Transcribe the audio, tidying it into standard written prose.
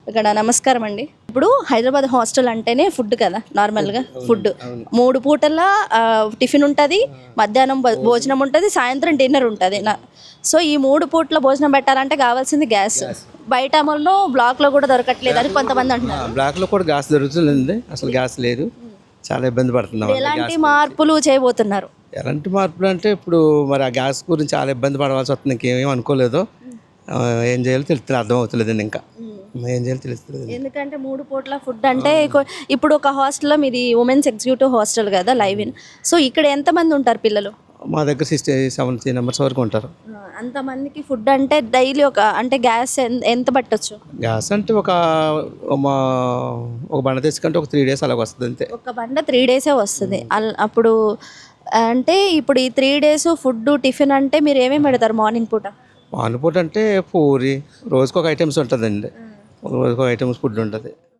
ఇక్కడ నమస్కారం అండి. ఇప్పుడు హైదరాబాద్ హాస్టల్ అంటేనే ఫుడ్ కదా, నార్మల్గా ఫుడ్ 3 పూటల టిఫిన్ ఉంటుంది, మధ్యాహ్నం భోజనం ఉంటుంది, సాయంత్రం డిన్నర్ ఉంటుంది. సో ఈ 3 పూట్ల భోజనం పెట్టాలంటే కావాల్సింది గ్యాస్. బయట అమల్లో బ్లాక్లో కూడా దొరకట్లేదు అని కొంతమంది అంటున్నారు. బ్లాక్లో కూడా గ్యాస్ దొరుకుతుంది, అసలు గ్యాస్ లేదు, చాలా ఇబ్బంది పడుతున్నాం. ఎలాంటి మార్పులు చేయబోతున్నారు? ఎలాంటి మార్పులు అంటే ఇప్పుడు మరి ఆ గ్యాస్ గురించి చాలా ఇబ్బంది పడవలసి వస్తుంది. ఇంకేమేమి అనుకోలేదు, ఏం చేయాలో తెలుస్తుంది, అర్థం అవుతలేదండి. ఇంకా ఏం చేయాలో తెలుస్తుంది. ఎందుకంటే 3 పూట్ల ఫుడ్ అంటే ఇప్పుడు ఒక హాస్టల్లో మీది ఉమెన్స్ ఎగ్జిక్యూటివ్ హాస్టల్ కదా, లైవ్ ఇన్. సో ఇక్కడ ఎంతమంది ఉంటారు పిల్లలు? మా దగ్గర 60-70 మెంబర్స్ వరకు ఉంటారు. అంతమందికి ఫుడ్ అంటే డైలీ అంటే గ్యాస్ ఎంత పట్టొచ్చు? గ్యాస్ అంటే ఒక బండ తెచ్చుకుంటే ఒక 3 days అలాగ వస్తుంది అంతే. ఒక బండ 3 days వస్తుంది. అప్పుడు అంటే ఇప్పుడు ఈ 3 days ఫుడ్ టిఫిన్ అంటే మీరు ఏమేమి పెడతారు మార్నింగ్ పూట? మార్నింగ్ పూట అంటే పూరి, రోజుకొక ఐటమ్స్ ఉంటుందండి, రోజుకొక ఐటమ్స్ ఫుడ్ ఉంటుంది.